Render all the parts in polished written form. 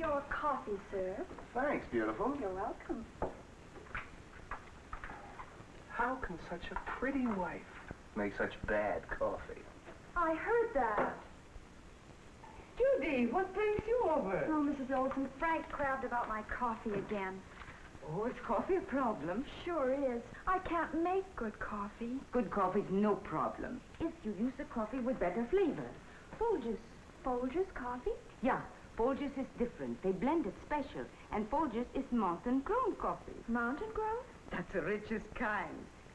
Your coffee, sir. Thanks, beautiful. You're welcome. How can such a pretty wife make such bad coffee? I heard that. Judy, what brings you over? Oh, Mrs. Olson, Frank crabbed about my coffee again. Oh, is coffee a problem? Sure is. I can't make good coffee. Good coffee's no problem. If you use a coffee with better flavor. Folgers. Folgers coffee? Yeah, Folgers is different. They blend it special. And Folgers is mountain grown coffee. Mountain grown? That's the richest kind.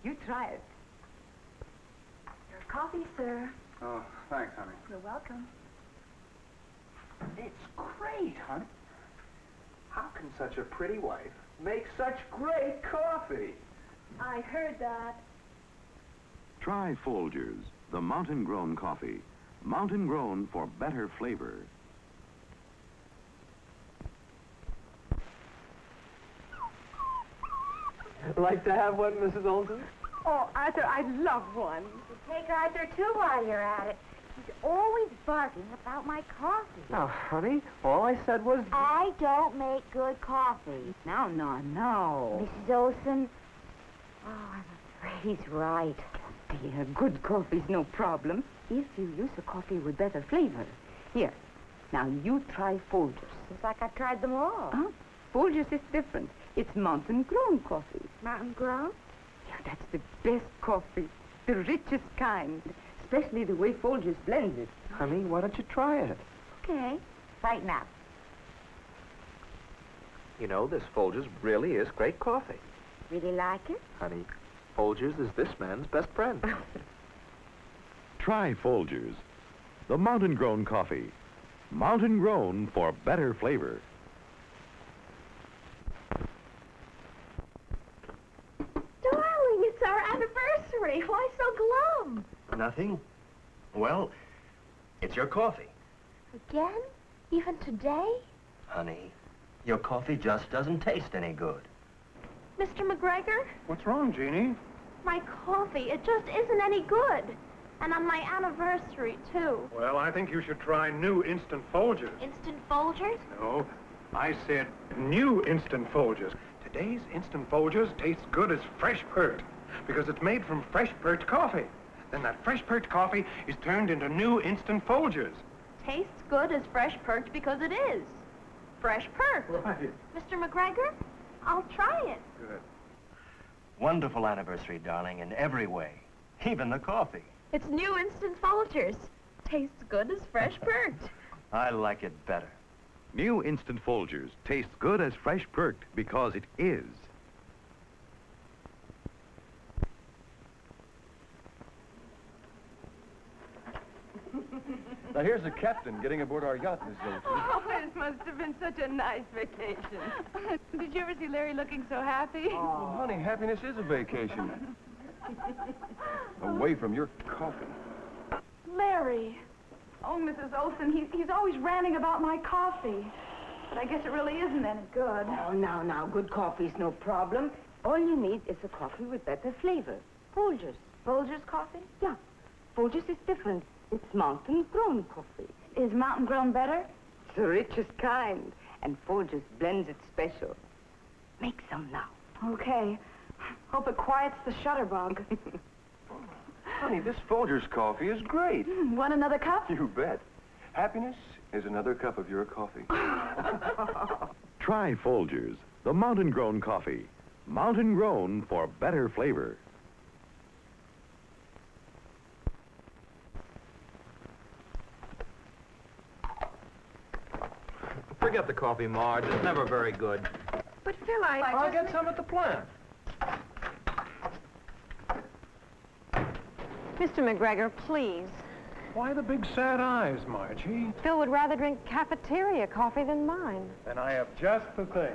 You try it. Your coffee, sir. Oh, thanks, honey. You're welcome. It's great, honey. How can such a pretty wife make such great coffee? I heard that. Try Folgers, the mountain-grown coffee. Mountain-grown for better flavor. Like to have one, Mrs. Olson? Oh, Arthur, I'd love one. Take Arthur, too, while you're at it. He's always barking about my coffee. Now, honey, all I said was... I don't make good coffee. No. Mrs. Olson, oh, I'm afraid he's right. Dear, good coffee's no problem. If you use a coffee with better flavor. Here, now you try Folgers. It's like I've tried them all. Huh? Folgers is different. It's mountain-grown coffee. Mountain grown? Yeah, that's the best coffee. The richest kind. Especially the way Folgers blends it. Honey, why don't you try it? Okay. Right now. You know, this Folgers really is great coffee. Really like it? Honey, Folgers is this man's best friend. Try Folgers, the mountain-grown coffee. Mountain-grown for better flavor. Darling, it's our anniversary. Why so glum? Nothing? Well, it's your coffee. Again? Even today? Honey, your coffee just doesn't taste any good. Mr. McGregor, What's wrong, Jeannie? my coffee, it just isn't any good. And on my anniversary, too. Well, I think you should try new instant Folgers. Instant Folgers? No, I said new instant Folgers. Today's instant Folgers tastes good as fresh perked because it's made from fresh perked coffee. Then that fresh perked coffee is turned into new instant Folgers. Tastes good as fresh perked because it is. Fresh perked. Right. Mr. McGregor, I'll try it. Good. Wonderful anniversary, darling, in every way. Even the coffee. It's new instant Folgers. Tastes good as fresh perked. I like it better. New instant Folgers tastes good as fresh perked because it is. Now, here's the captain getting aboard our yacht, Mrs. Olson. Oh, it must have been such a nice vacation. Did you ever see Larry looking so happy? Oh, honey, happiness is a vacation. Away from your coffee. Larry. Oh, Mrs. Olson, he's always ranting about my coffee. But I guess it really isn't any good. Oh, now, good coffee's no problem. All you need is a coffee with better flavor. Folgers. Folgers coffee? Yeah, Folgers is different. It's mountain-grown coffee. Is mountain grown better? It's the richest kind. And Folgers blends it special. Make some now. Okay. Hope it quiets the shutterbug. Honey, this Folgers coffee is great. Want another cup? You bet. Happiness is another cup of your coffee. Try Folgers, the mountain-grown coffee. Mountain-grown for better flavor. Forget the coffee, Marge. It's never very good. But Phil, I'll get some at the plant. Mr. McGregor, please. Why the big sad eyes, Margie? Phil would rather drink cafeteria coffee than mine. Then I have just the thing.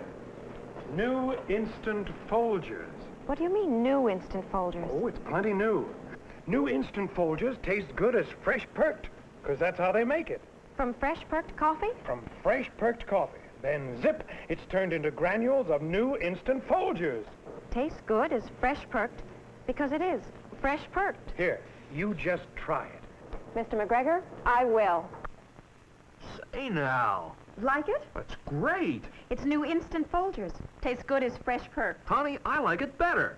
New instant Folgers. What do you mean, new instant Folgers? Oh, it's plenty new. New instant Folgers taste good as fresh perked, because that's how they make it. From fresh perked coffee? From fresh perked coffee. Then, zip, it's turned into granules of new instant Folgers. Tastes good as fresh perked because it is fresh perked. Here, you just try it. Mr. McGregor, I will. Say now, Like it? That's great. It's new instant Folgers. Tastes good as fresh perk. Honey, I like it better.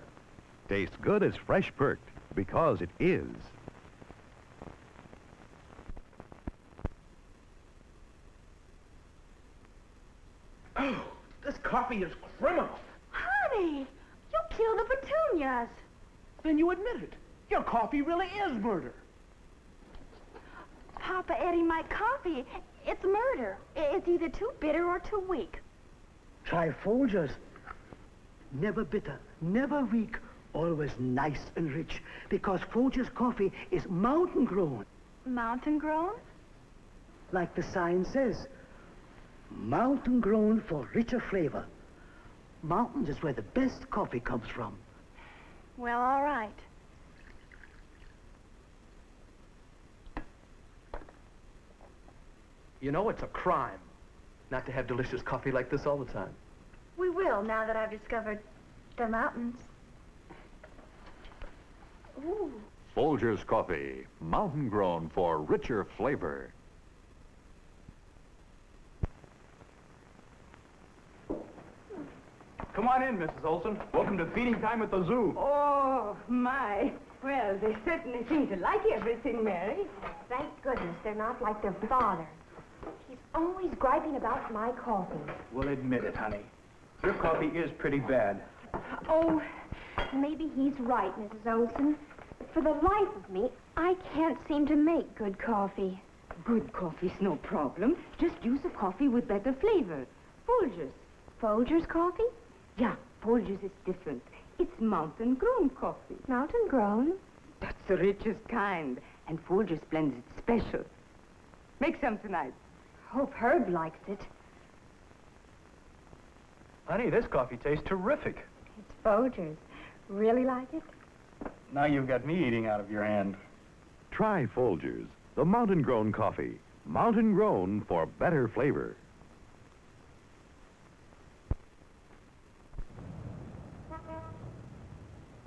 Tastes good as fresh perked because it is. Oh, this coffee is criminal. Honey, you killed the petunias. Then you admit it. Your coffee really is murder. Papa Eddie, my coffee, it's murder. It's either too bitter or too weak. Try Folgers. Never bitter, never weak, always nice and rich. Because Folgers coffee is mountain grown. Mountain grown? Like the sign says. Mountain grown for richer flavor. Mountains is where the best coffee comes from. Well, all right. You know, it's a crime not to have delicious coffee like this all the time. We will, now that I've discovered the mountains. Ooh. Folgers coffee, mountain grown for richer flavor. Come on in, Mrs. Olson. Welcome to feeding time at the zoo. Oh, my. Well, they certainly seem to like everything, Mary. Thank goodness they're not like their father. He's always griping about my coffee. We'll admit it, honey. Your coffee is pretty bad. Oh, maybe he's right, Mrs. Olson. But for the life of me, I can't seem to make good coffee. Good coffee's no problem. Just use a coffee with better flavor. Folgers. Folgers coffee? Yeah, Folgers is different. It's mountain-grown coffee. Mountain grown? That's the richest kind. And Folgers blends it special. Make some tonight. Hope Herb likes it. Honey, this coffee tastes terrific. It's Folgers. Really like it? Now you've got me eating out of your hand. Try Folgers, the mountain-grown coffee. Mountain grown for better flavor.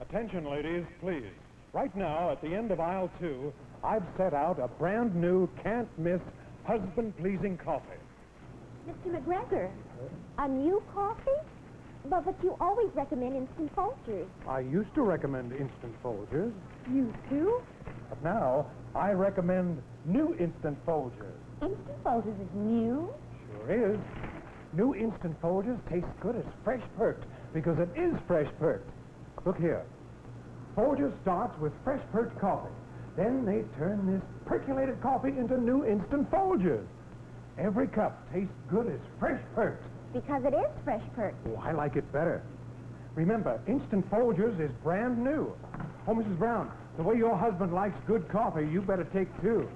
Attention, ladies, please. Right now, at the end of aisle 2, I've set out a brand new, can't-miss, husband-pleasing coffee. Mr. McGregor, a new coffee? But you always recommend instant Folgers. I used to recommend instant Folgers, You too? but now I recommend new instant Folgers. Instant Folgers is new? Sure is. New instant Folgers taste good as fresh perked because it is fresh perked. Look here. Folgers starts with fresh perked coffee. Then they turn this percolated coffee into new instant Folgers. Every cup tastes good as fresh perked. Because it is fresh perked. Oh, I like it better. Remember, instant Folgers is brand new. Oh, Mrs. Brown, the way your husband likes good coffee, you better take 2.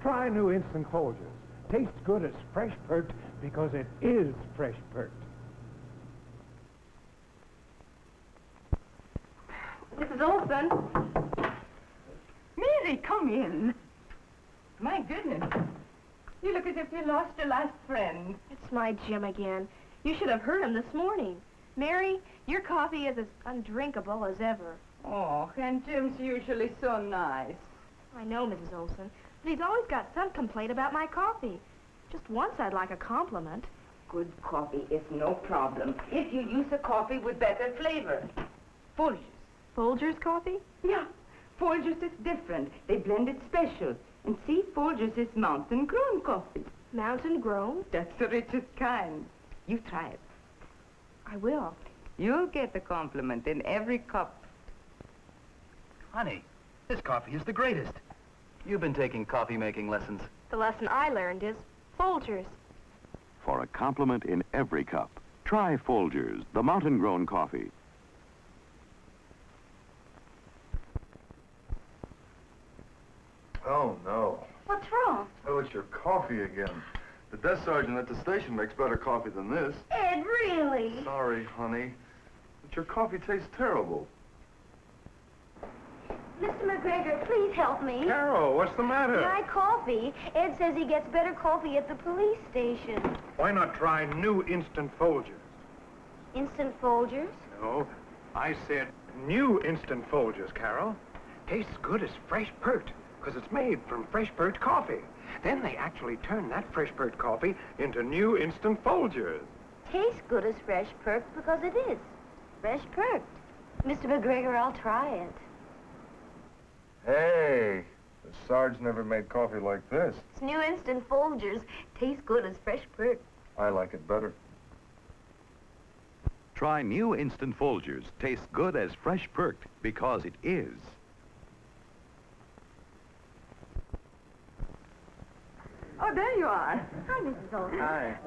Try new instant Folgers. Tastes good as fresh perked because it is fresh perked. Mrs. Olson. Mary, come in. My goodness. You look as if you lost your last friend. It's my Jim again. You should have heard him this morning. Mary, your coffee is as undrinkable as ever. Oh, and Jim's usually so nice. I know, Mrs. Olson, but he's always got some complaint about my coffee. Just once I'd like a compliment. Good coffee is no problem if you use a coffee with better flavor. Folgers. Folgers coffee? Yeah, Folgers is different. They blend it special. And see, Folgers is mountain-grown coffee. Mountain grown? That's the richest kind. You try it. I will. You'll get a compliment in every cup. Honey, this coffee is the greatest. You've been taking coffee-making lessons. The lesson I learned is Folgers. For a compliment in every cup, try Folgers, the mountain-grown coffee. Oh, no. What's wrong? Oh, it's your coffee again. The desk sergeant at the station makes better coffee than this. Ed, really? Sorry, honey. But your coffee tastes terrible. Mr. McGregor, please help me. Carol, what's the matter? My coffee. Ed says he gets better coffee at the police station. Why not try new instant Folgers? Instant Folgers? No, I said new instant Folgers, Carol. Tastes good as fresh perked because it's made from fresh perked coffee. Then they actually turn that fresh perked coffee into new instant Folgers. Tastes good as fresh perked because it is. Fresh perked. Mr. McGregor, I'll try it. Hey, the Sarge never made coffee like this. It's new instant Folgers. Tastes good as fresh perked. I like it better. Try new instant Folgers. Tastes good as fresh perked because it is. Oh, there you are. Hi, Mrs. Olson. Hi.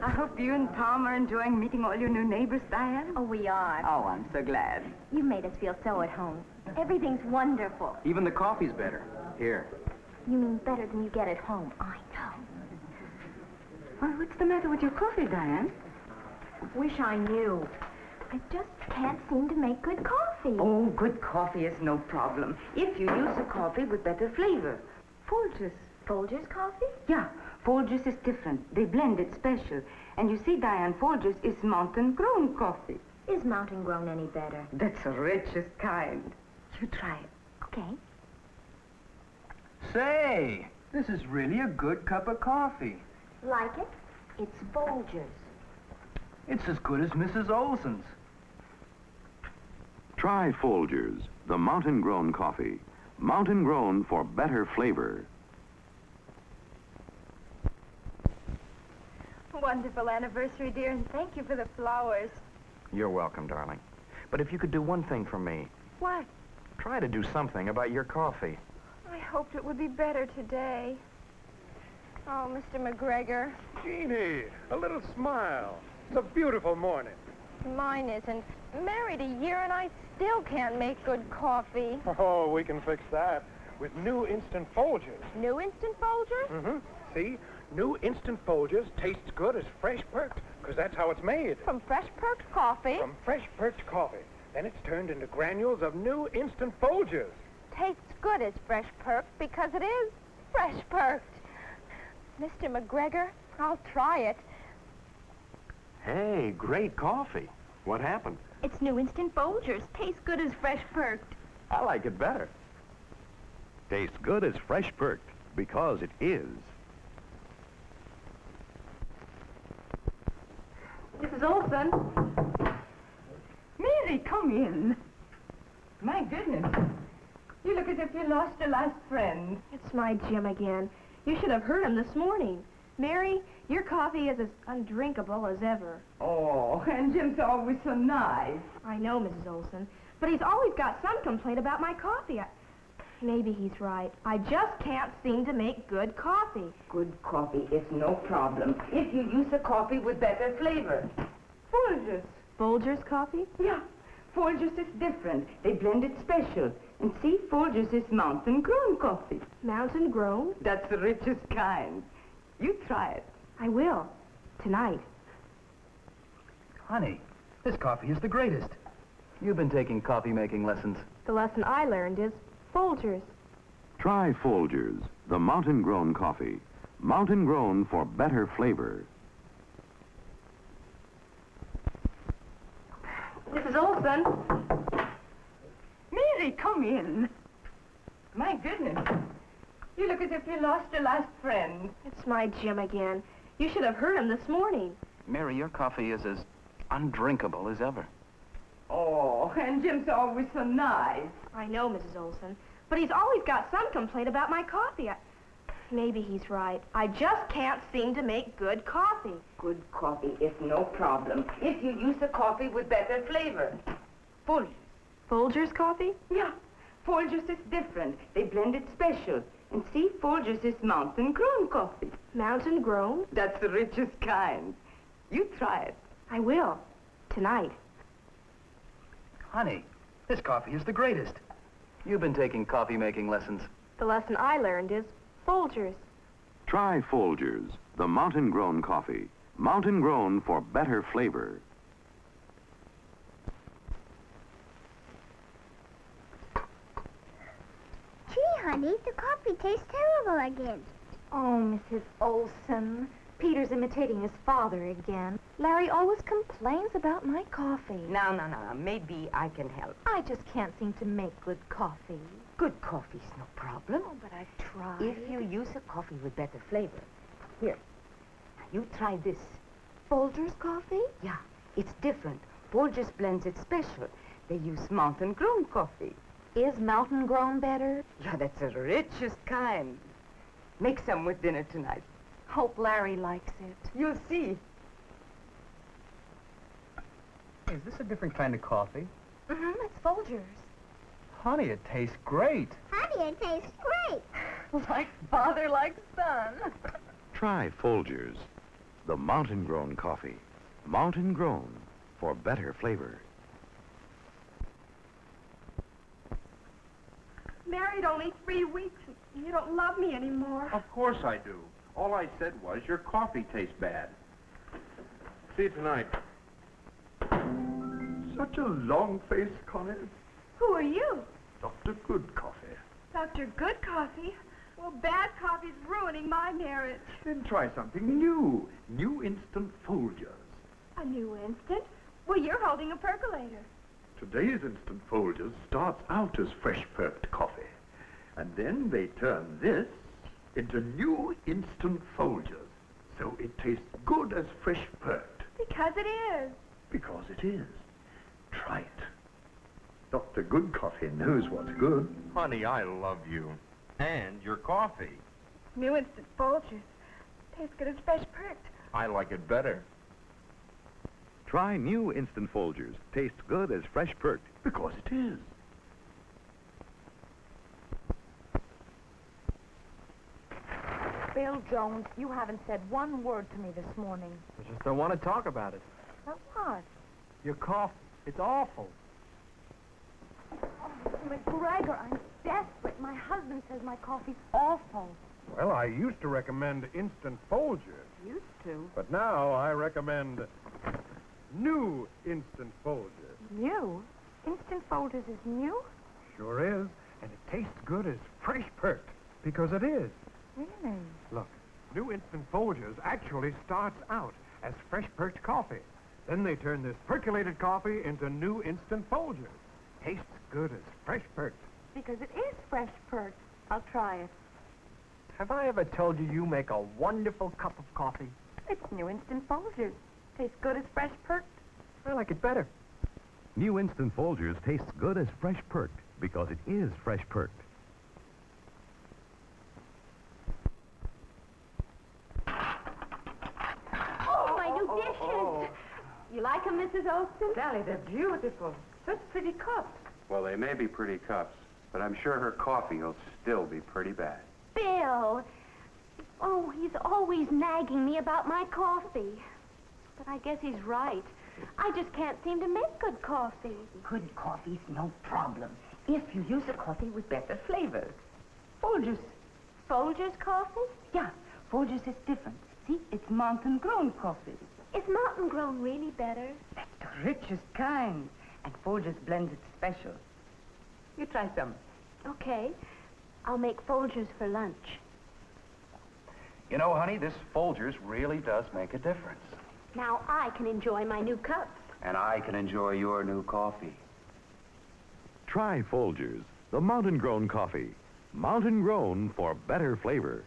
I hope you and Tom are enjoying meeting all your new neighbors, Diane. Oh, we are. Oh, I'm so glad. You made us feel so at home. Everything's wonderful. Even the coffee's better. Here. You mean better than you get at home. I know. Well, what's the matter with your coffee, Diane? Wish I knew. I just can't seem to make good coffee. Oh, good coffee is no problem. If you use a coffee with better flavor. Folgers. Folgers coffee? Yeah, Folgers is different. They blend it special. And you see, Diane, Folgers is mountain-grown coffee. Is mountain grown any better? That's the richest kind. You try it. Okay. Say, this is really a good cup of coffee. Like it? It's Folgers. It's as good as Mrs. Olson's. Try Folgers, the mountain-grown coffee. Mountain-grown for better flavor. Wonderful anniversary, dear, and thank you for the flowers. You're welcome, darling. But if you could do one thing for me, What? try to do something about your coffee. I hoped it would be better today. Oh, Mr. McGregor, Jeannie, a little smile. It's a beautiful morning. mine isn't. Married a year and I still can't make good coffee. Oh, we can fix that with new instant Folgers. New instant Folgers? Mm-hmm. See? New instant Folgers tastes good as fresh perked, because that's how it's made. From fresh perked coffee? From fresh perked coffee. Then it's turned into granules of new instant Folgers. Tastes good as fresh perked because it is fresh perked. Mr. McGregor, I'll try it. Hey, great coffee. What happened? It's new instant Folgers. Tastes good as fresh perked. I like it better. Tastes good as fresh perked because it is. Mrs. Olson. Mary, come in. My goodness. You look as if you lost your last friend. It's my Jim again. You should have heard him this morning. Mary, your coffee is as undrinkable as ever. Oh, and Jim's always so nice. I know, Mrs. Olson, but he's always got some complaint about my coffee. Maybe he's right. I just can't seem to make good coffee. Good coffee is no problem if you use a coffee with better flavor. Folgers. Folgers coffee? Yeah, Folgers is different. They blend it special. And see, Folgers is mountain-grown coffee. Mountain grown? That's the richest kind. You try it. I will. Tonight. Honey, this coffee is the greatest. You've been taking coffee-making lessons. The lesson I learned is Folgers. Try Folgers, the mountain-grown coffee. Mountain-grown for better flavor. Mrs. Olson. Mary, come in. My goodness. You look as if you lost your last friend. It's my Jim again. You should have heard him this morning. Mary, your coffee is as undrinkable as ever. Oh, and Jim's always so nice. I know, Mrs. Olson, but he's always got some complaint about my coffee. Maybe he's right. I just can't seem to make good coffee. Good coffee is no problem if you use a coffee with better flavor. Folgers. Folgers coffee? Yeah, Folgers is different. They blend it special. And see, Folgers is mountain-grown coffee. Mountain grown? That's the richest kind. You try it. I will. Tonight. Honey, this coffee is the greatest. You've been taking coffee-making lessons. The lesson I learned is Folgers. Try Folgers, the mountain-grown coffee. Mountain-grown for better flavor. Gee, honey, the coffee tastes terrible again. Oh, Mrs. Olson. Peter's imitating his father again. Larry always complains about my coffee. No. Maybe I can help. I just can't seem to make good coffee. Good coffee's no problem. Oh, but I've tried. If you use a coffee with better flavor. Here, you try this. Folgers coffee? Yeah, it's different. Folgers blends it special. They use mountain-grown coffee. Is mountain grown better? Yeah, that's the richest kind. Make some with dinner tonight. Hope Larry likes it. You'll see. Is this a different kind of coffee? Mm-hmm, it's Folgers. Honey, it tastes great. Honey, it tastes great. Like father, like son. Try Folgers, the mountain-grown coffee. Mountain-grown for better flavor. Married only 3 weeks. You don't love me anymore. Of course I do. All I said was your coffee tastes bad. See you tonight. Such a long face, Connie. Who are you? Dr. Good Coffee. Dr. Good Coffee? Well, bad coffee's ruining my marriage. Then try something new. New instant Folgers. A new instant? Well, you're holding a percolator. Today's instant Folgers starts out as fresh perked coffee. And then they turn this into new instant Folgers. So it tastes good as fresh perked. Because it is. Because it is. Try it. Dr. Good Coffee knows what's good. Honey, I love you. And your coffee. New instant Folgers. Tastes good as fresh perked. I like it better. Try new instant Folgers. Tastes good as fresh perked. Because it is. Bill Jones, you haven't said one word to me this morning. I just don't want to talk about it. About what? Your coffee, it's awful. McGregor, I'm desperate. My husband says my coffee's awful. Well, I used to recommend instant Folgers, Used to. but now I recommend new instant Folgers. New? Instant Folgers is new? Sure is, and it tastes good as fresh perked, because it is. Really? Look, new instant Folgers actually starts out as fresh perked coffee. Then they turn this percolated coffee into new instant Folgers. Tastes good as fresh perked. Because it is fresh perked. I'll try it. Have I ever told you you make a wonderful cup of coffee? It's new instant Folgers. Tastes good as fresh perked. I like it better. New instant Folgers tastes good as fresh perked because it is fresh perked. Oh, my new dishes! You like them, Mrs. Olson? Sally, they're beautiful. Such pretty cups. Well, they may be pretty cups, but I'm sure her coffee will still be pretty bad. Bill! Oh, he's always nagging me about my coffee. But I guess he's right. I just can't seem to make good coffee. Good coffee's no problem. If you use a coffee with better flavor. Folgers. Folgers coffee? Yeah, Folgers is different. See, it's mountain-grown coffee. Is mountain grown really better? That's the richest kind. And Folgers blends it special. You try some. Okay. I'll make Folgers for lunch. You know, honey, this Folgers really does make a difference. Now I can enjoy my new cups. And I can enjoy your new coffee. Try Folgers, the mountain-grown coffee. Mountain-grown for better flavor.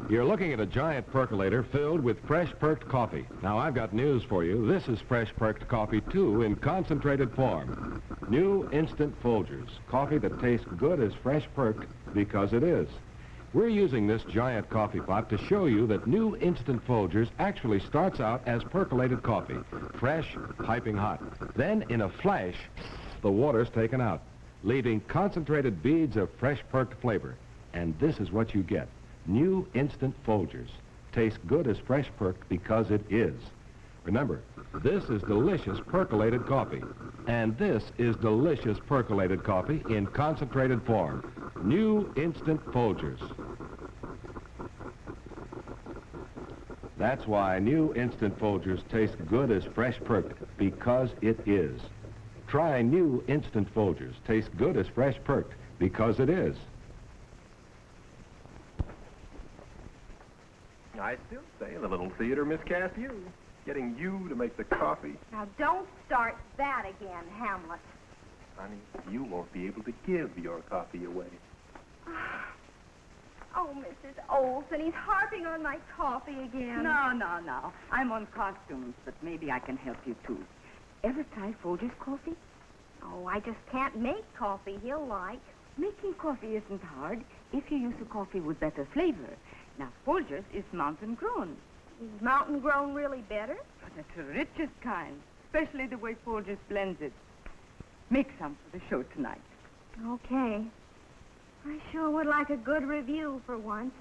You're looking at a giant percolator filled with fresh perked coffee. Now, I've got news for you. This is fresh perked coffee, too, in concentrated form. New instant Folgers. Coffee that tastes good as fresh perked because it is. We're using this giant coffee pot to show you that new instant Folgers actually starts out as percolated coffee. Fresh, piping hot. Then, in a flash, the water's taken out, leaving concentrated beads of fresh perked flavor. And this is what you get. New instant Folgers. Tastes good as fresh perked because it is. Remember, this is delicious percolated coffee. And this is delicious percolated coffee in concentrated form. New instant Folgers. That's why new instant Folgers taste good as fresh perked, because it is. Try new instant Folgers. Taste good as fresh perked, because it is. I still say the little theater miscast you. Getting you to make the coffee. Now, don't start that again, Hamlet. Honey, you won't be able to give your coffee away. Oh, Mrs. Olson, he's harping on my coffee again. No. I'm on costumes, but maybe I can help you, too. Ever try Folgers coffee? Oh, I just can't make coffee he'll like. Making coffee isn't hard if you use a coffee with better flavor. Now, Folgers is mountain grown. Is mountain grown really better? But it's the richest kind, especially the way Folgers blends it. Make some for the show tonight. Okay. I sure would like a good review for once.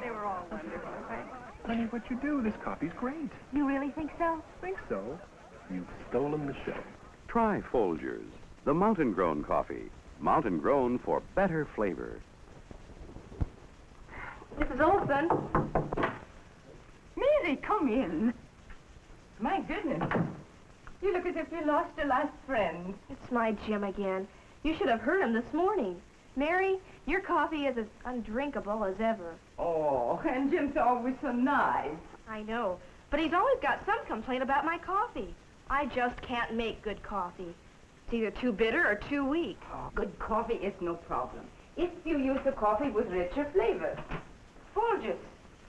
They were all wonderful, right? Honey, what you do, this coffee's great. You really think so? Think so? You've stolen the show. Try Folgers, the mountain-grown coffee. Mountain-grown for better flavor. Mrs. Olson. Mary, come in. My goodness. You look as if you lost your last friend. It's my Jim again. You should have heard him this morning. Mary, your coffee is as undrinkable as ever. Oh, and Jim's always so nice. I know, but he's always got some complaint about my coffee. I just can't make good coffee. It's either too bitter or too weak. Oh, good coffee is no problem. If you use a coffee with richer flavor. Folgers.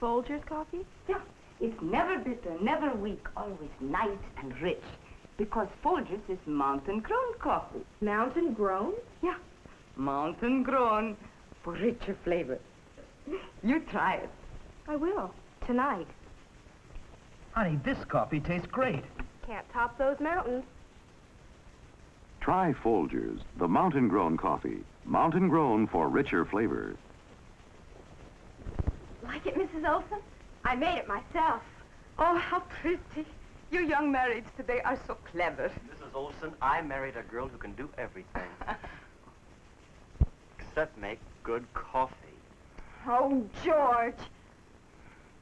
Folgers coffee? Yeah. It's never bitter, never weak, always nice and rich. Because Folgers is mountain-grown coffee. Mountain-grown? Yeah. Mountain-grown for richer flavor. You try it. I will. Tonight. Honey, this coffee tastes great. Can't top those mountains. Try Folgers, the mountain-grown coffee. Mountain-grown for richer flavor. Like it, Mrs. Olson? I made it myself. Oh, how pretty. You young marrieds today are so clever. Mrs. Olson, I married a girl who can do everything. Except make good coffee. Oh, George.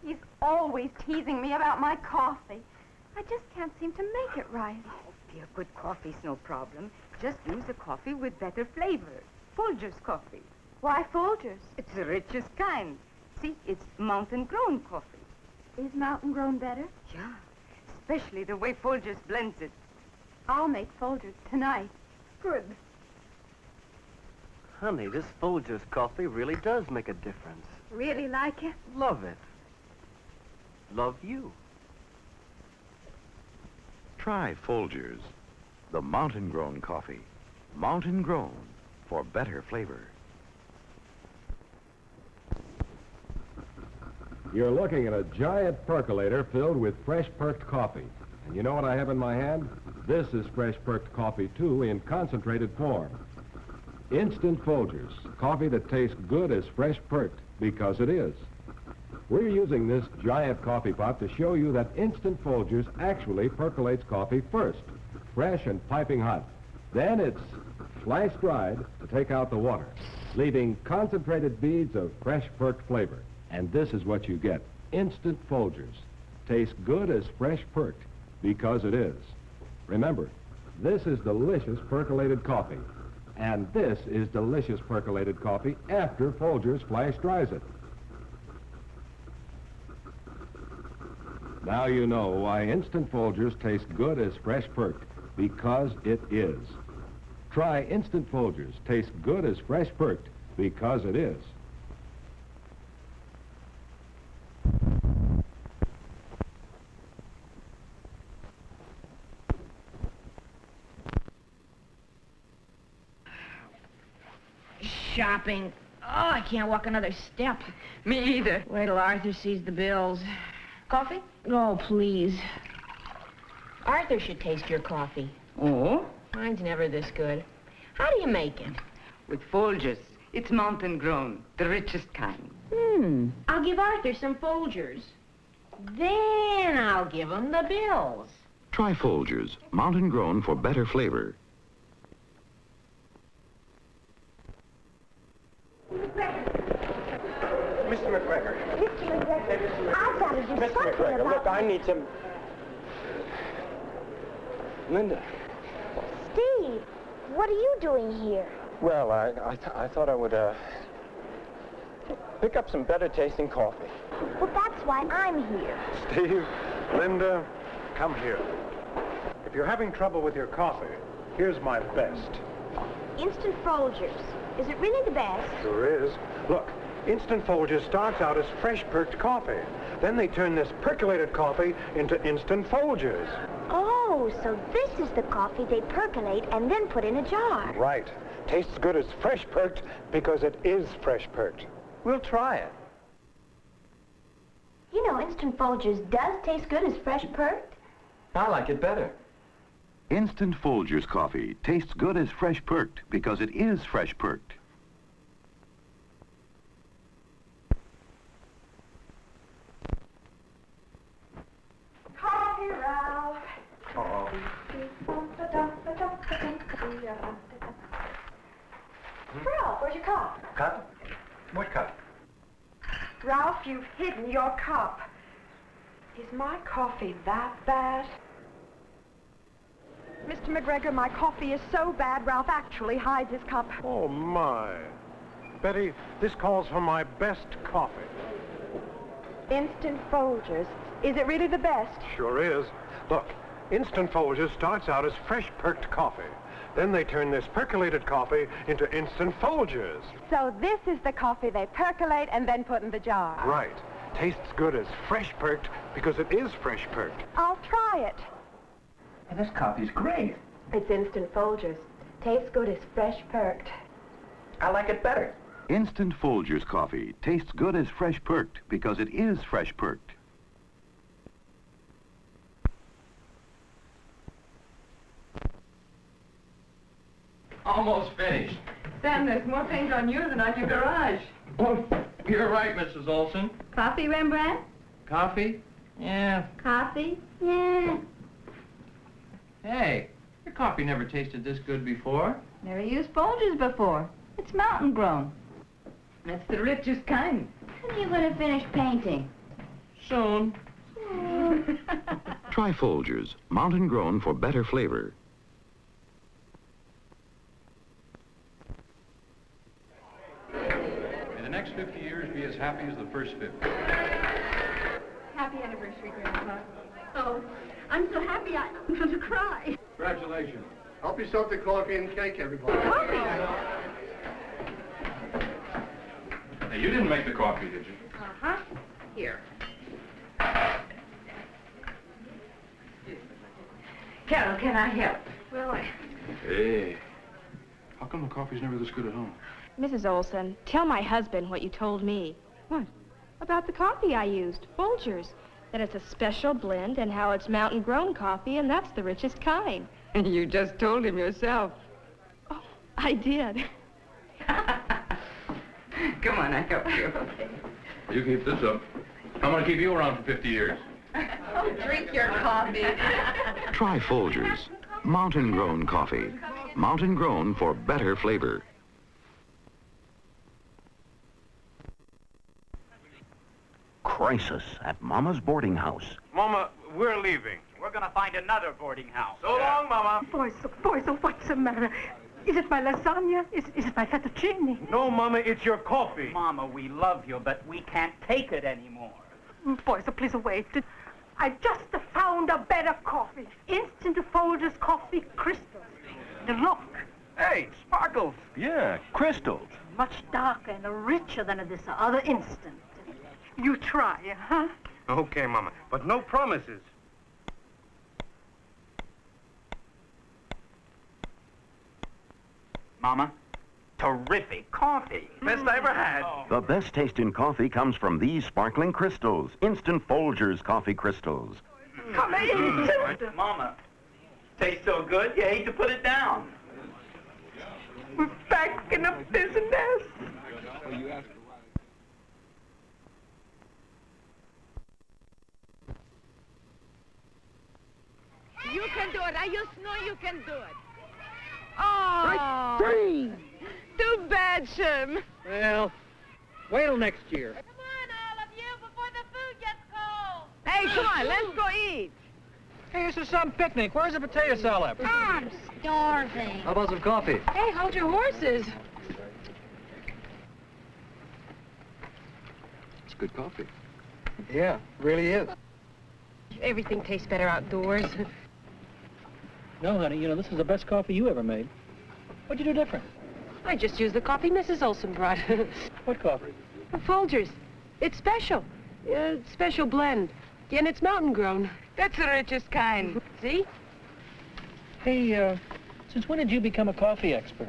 He's always teasing me about my coffee. I just can't seem to make it right. Oh, dear, good coffee's no problem. Just use a coffee with better flavor. Folgers coffee. Why Folgers? It's the richest kind. See, it's mountain-grown coffee. Is mountain grown better? Yeah, especially the way Folgers blends it. I'll make Folgers tonight. Good. Honey, this Folgers coffee really does make a difference. Really like it? Love it. Love you. Try Folgers, the mountain-grown coffee. Mountain-grown for better flavor. You're looking at a giant percolator filled with fresh perked coffee. And you know what I have in my hand? This is fresh perked coffee, too, in concentrated form. Instant Folgers, coffee that tastes good as fresh perked, because it is. We're using this giant coffee pot to show you that Instant Folgers actually percolates coffee first, fresh and piping hot. Then it's flash-dried to take out the water, leaving concentrated beads of fresh perked flavor. And this is what you get. Instant Folgers. Tastes good as fresh perked, because it is. Remember, this is delicious percolated coffee. And this is delicious percolated coffee after Folgers flash dries it. Now you know why Instant Folgers taste good as fresh perked, because it is. Try Instant Folgers. Tastes good as fresh perked, because it is. Shopping. Oh, I can't walk another step. Me either. Wait till Arthur sees the bills. Coffee? Oh, please. Arthur should taste your coffee. Oh? Mine's never this good. How do you make it? With Folgers. It's mountain grown, the richest kind. I'll give Arthur some Folgers. Then I'll give him the bills. Try Folgers, mountain grown for better flavor. Mr. McGregor. I've got to do Mr. something McGregor, about look, I need some... Linda. Steve, what are you doing here? Well, I thought I would, pick up some better tasting coffee. Well, that's why I'm here. Steve, Linda, come here. If you're having trouble with your coffee, here's my best. Instant Folgers. Is it really the best? Sure is. Look, Instant Folgers starts out as fresh perked coffee. Then they turn this percolated coffee into Instant Folgers. Oh, so this is the coffee they percolate and then put in a jar. Right. Tastes good as fresh perked because it is fresh perked. We'll try it. You know, Instant Folgers does taste good as fresh perked. I like it better. Instant Folgers coffee tastes good as fresh perked because it is fresh perked. Coffee, Ralph. Uh-oh. Ralph, where's your cup? Cup? What cup? Ralph, you've hidden your cup. Is my coffee that bad? Mr. McGregor, my coffee is so bad, Ralph actually hides his cup. Oh, my. Betty, this calls for my best coffee. Instant Folgers. Is it really the best? Sure is. Look, Instant Folgers starts out as fresh perked coffee. Then they turn this percolated coffee into Instant Folgers. So this is the coffee they percolate and then put in the jar. Right. Tastes good as fresh perked because it is fresh perked. I'll try it. This coffee's great. It's Instant Folgers. Tastes good as fresh perked. I like it better. Instant Folgers coffee tastes good as fresh perked because it is fresh perked. Almost finished. Sam, there's more paint on you than on your garage. Oh, you're right, Mrs. Olson. Coffee, Rembrandt? Coffee? Yeah. Coffee? Yeah. Hey, your coffee never tasted this good before. Never used Folgers before. It's mountain grown. It's the richest kind. When are you going to finish painting? Soon. Try Folgers, mountain grown for better flavor. May the next 50 years be as happy as the first 50. Happy anniversary, Grandpa. Oh, I'm so happy I'm going to cry. Congratulations. Help yourself to coffee and cake, everybody. Hey, you didn't make the coffee, did you? Uh-huh. Here. Carol, can I help? Well, Hey. How come the coffee's never this good at home? Mrs. Olson, tell my husband what you told me. What? About the coffee I used, Folgers. That it's a special blend and how it's mountain-grown coffee, and that's the richest kind. you just told him yourself. Oh, I did. Come on, I help you. You keep this up. I'm going to keep you around for 50 years. Oh, drink your coffee. Try Folgers, mountain grown coffee. Mountain grown for better flavor. Crisis at Mama's boarding house. Mama, we're leaving. We're gonna find another boarding house. So long, Mama. Boys, what's the matter? Is it my lasagna? Is it my fettuccine? No, Mama, it's your coffee. Mama, we love you, but we can't take it anymore. Boys, please wait. I just found a better coffee. Instant Folgers coffee crystals. The look. Hey, sparkles. Yeah, crystals. Much darker and richer than this other instant. You try, huh? Okay, Mama, but no promises. Mama, terrific coffee. Best I ever had. The best taste in coffee comes from these sparkling crystals. Instant Folgers coffee crystals. Come in. Mama, tastes so good, you hate to put it down. We're back in the business. You can do it. I just know you can do it. Oh. Right, three. Too bad, Shem. Well, wait till next year. Come on, all of you, before the food gets cold. Hey, come on, let's go eat. Hey, this is some picnic. Where's the potato salad? I'm starving. How about some coffee? Hey, hold your horses. It's good coffee. Yeah, really is. Everything tastes better outdoors. No, honey, you know, this is the best coffee you ever made. What'd you do different? I just used the coffee Mrs. Olson brought. What coffee? Folgers. It's special. Special blend. And it's mountain grown. That's the richest kind. See? Hey, since when did you become a coffee expert?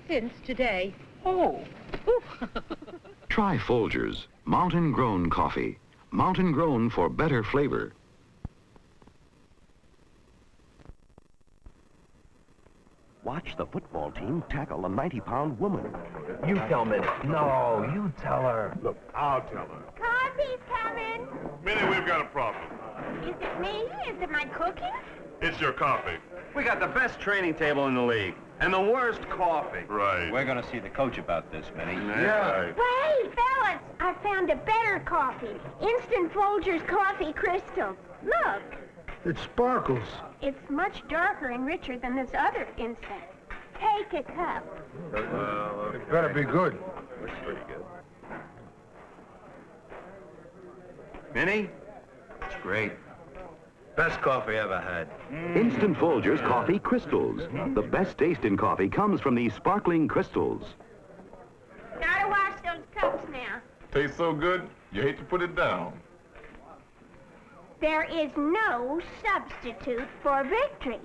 Since today. Oh. Try Folgers, mountain grown coffee. Mountain grown for better flavor. Watch the football team tackle a 90-pound woman. You tell Minnie. No, you tell her. Look, I'll tell her. Coffee's coming. Minnie, we've got a problem. Is it me? Is it my cooking? It's your coffee. We got the best training table in the league. And the worst coffee. Right. We're gonna see the coach about this, Minnie. Yeah. Hey, fellas, I found a better coffee. Instant Folgers Coffee Crystals. Look, It sparkles. it's much darker and richer than this other instant. Take a cup. It better be good. Looks pretty good. Minnie? It's great. Best coffee I ever had. Instant Folgers Coffee Crystals. The best taste in coffee comes from these sparkling crystals. Gotta wash those cups now. Tastes so good, you hate to put it down. There is no substitute for victory.